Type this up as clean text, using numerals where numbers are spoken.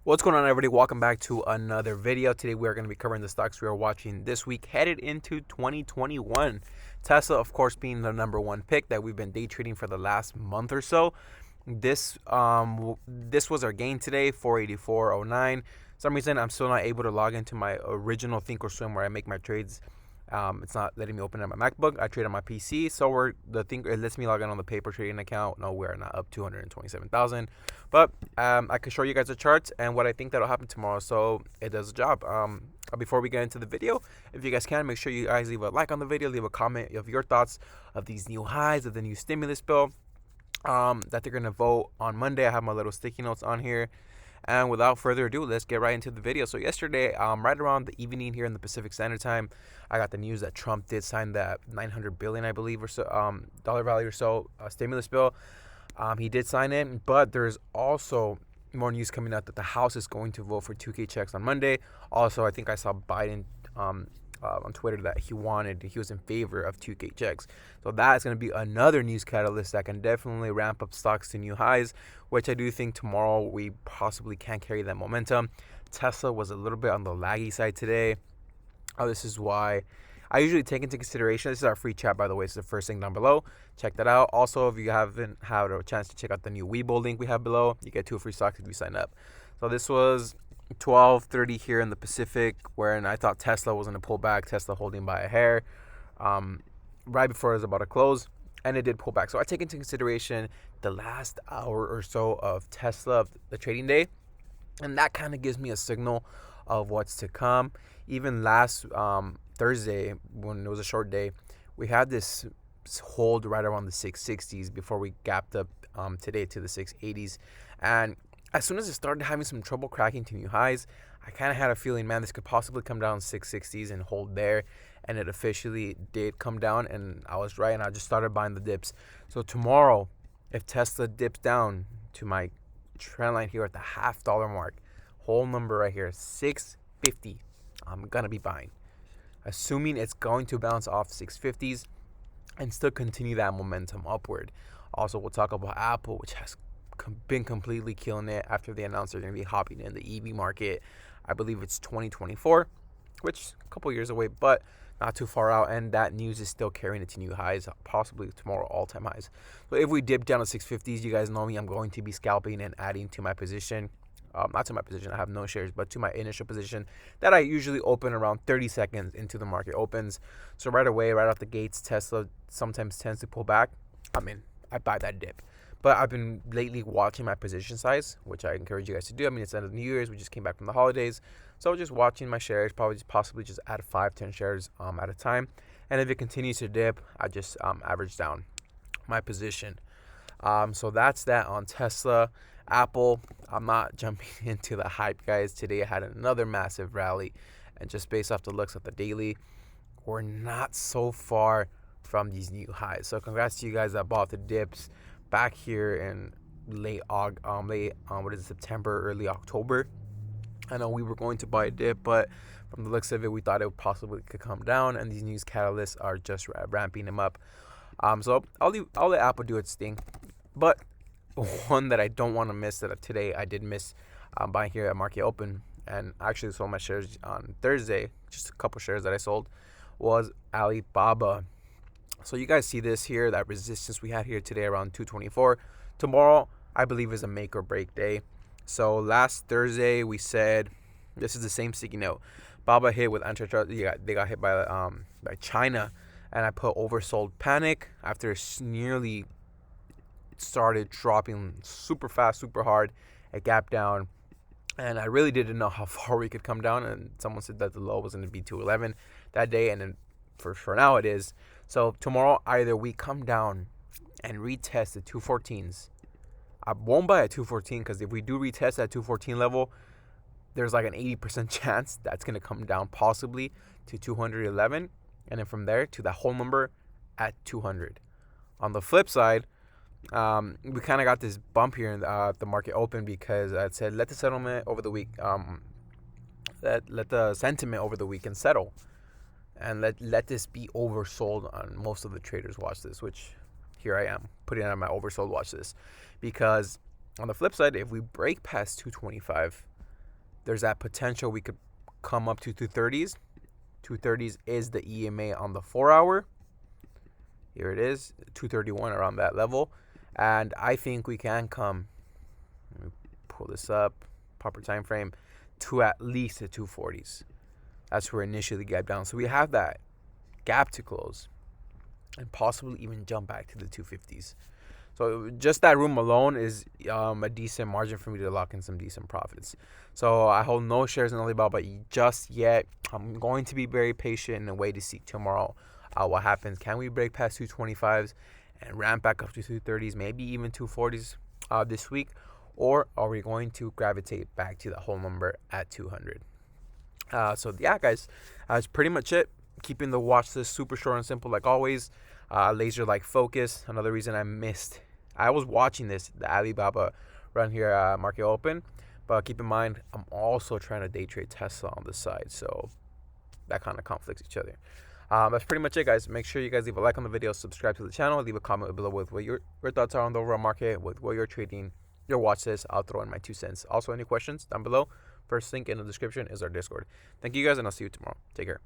What's going on, everybody? Welcome back to another video. Today we are going to be covering the stocks we are watching this week headed into 2021. Tesla, of course, being the number one pick that we've been day trading for the last month or so. This was our gain today, 484.09. Some reason I'm still not able to log into my original Thinkorswim where I make my trades. It's not letting me open up my MacBook. I trade on my PC, so it lets me log in on the paper trading account. No, we're not up 227,000, but I can show you guys the charts and what I think that'll happen tomorrow. So it does the job. Before we get into the video, if you guys can, make sure you guys leave a like on the video, leave a comment of your thoughts of these new highs, of the new stimulus bill that they're gonna vote on Monday. I have my little sticky notes on here. And without further ado, let's get right into the video. So yesterday, right around the evening here in the Pacific Standard Time, I got the news that Trump did sign that $900 billion, I believe, or so, dollar value or so, stimulus bill. He did sign it, but there's also more news coming out that the House is going to vote for 2K checks on Monday. Also, I think I saw Biden on Twitter that he was in favor of 2K checks. So that is going to be another news catalyst that can definitely ramp up stocks to new highs, which I do think tomorrow we possibly can carry that momentum. Tesla was a little bit on the laggy side today. This is why I usually take into consideration. This is our free chat, by the way. It's the first thing down below. Check that out. Also, if you haven't had a chance to check out the new Webull link we have below, you get 2 free stocks if you sign up. So this was 12:30 here in the Pacific, wherein I thought Tesla was going to pull back. Tesla holding by a hair right before it was about to close, and it did pull back. So I take into consideration the last hour or so of Tesla, of the trading day, and that kind of gives me a signal of what's to come. Even last Thursday, when it was a short day, we had this hold right around the 660s before we gapped up today to the 680s, and as soon as it started having some trouble cracking to new highs, I kind of had a feeling, man, this could possibly come down 660s and hold there. And it officially did come down, and I was right, and I just started buying the dips. So tomorrow, if Tesla dips down to my trend line here at the $0.50 mark, whole number right here, 650, I'm going to be buying. Assuming it's going to bounce off 650s and still continue that momentum upward. Also, we'll talk about Apple, which has been completely killing it after they announced they're going to be hopping in the EV market. I believe it's 2024, which is a couple years away, but not too far out, and that news is still carrying it to new highs, possibly tomorrow all-time highs. So if we dip down to 650s, you guys know me, I'm going to be scalping and adding to my position. Not to my position, I have no shares, but to my initial position that I usually open around 30 seconds into the market opens. So right away, right out the gates, Tesla sometimes tends to pull back. I buy that dip. But I've been lately watching my position size, which I encourage you guys to do. It's the end of New Year's. We just came back from the holidays. So just watching my shares, possibly just add 5-10 shares at a time. And if it continues to dip, I just average down my position. So that's that on Tesla. Apple, I'm not jumping into the hype, guys. Today I had another massive rally. And just based off the looks of the daily, we're not so far from these new highs. So congrats to you guys that bought the dips back here in September, early October. I know we were going to buy a dip, but from the looks of it, we thought it possibly could come down, and these news catalysts are just ramping them up. So I'll let Apple do its thing. But one that I don't want to miss, that today I did miss buying here at market open, and I actually sold my shares on Thursday, just a couple shares that I sold, was Alibaba. So you guys see this here, that resistance we had here today around 224. Tomorrow, I believe, is a make or break day. So last Thursday, we said, this is the same sticky note. Baba hit with antitrust. They got hit by China, and I put oversold panic after it nearly started dropping super fast, super hard. It gapped down, and I really didn't know how far we could come down. And someone said that the low was going to be 211 that day, and then for now it is. So tomorrow, either we come down and retest the 214s. I won't buy a 214 because if we do retest that 214 level, there's like an 80% chance that's going to come down possibly to 211. And then from there to that whole number at 200. On the flip side, we kind of got this bump here in the market open because I said let the settlement over the week, let the sentiment over the weekend settle. And let this be oversold on most of the traders watch this, which here I am putting on my oversold watch this. Because on the flip side, if we break past 225, there's that potential we could come up to 230s. 230s is the EMA on the 4-hour. Here it is, 231 around that level. And I think we can come, let me pull this up, proper time frame, to at least the 240s. That's where initially gap down. So we have that gap to close and possibly even jump back to the 250s. So just that room alone is a decent margin for me to lock in some decent profits. So I hold no shares in Alibaba just yet. I'm going to be very patient and wait to see tomorrow what happens. Can we break past 225s and ramp back up to 230s, maybe even 240s this week? Or are we going to gravitate back to the whole number at 200? So yeah, guys, that's pretty much it. Keeping the watch list super short and simple like always. Laser-like focus. Another reason I was watching the Alibaba run here market open, but keep in mind I'm also trying to day trade Tesla on the side, so that kind of conflicts each other. That's pretty much it, guys. Make sure you guys leave a like on the video, subscribe to the channel, leave a comment below with what your thoughts are on the overall market, with what you're trading, your watch list. I'll throw in my 2 cents. Also, any questions down below, first link in the description is our Discord. Thank you guys, and I'll see you tomorrow. Take care.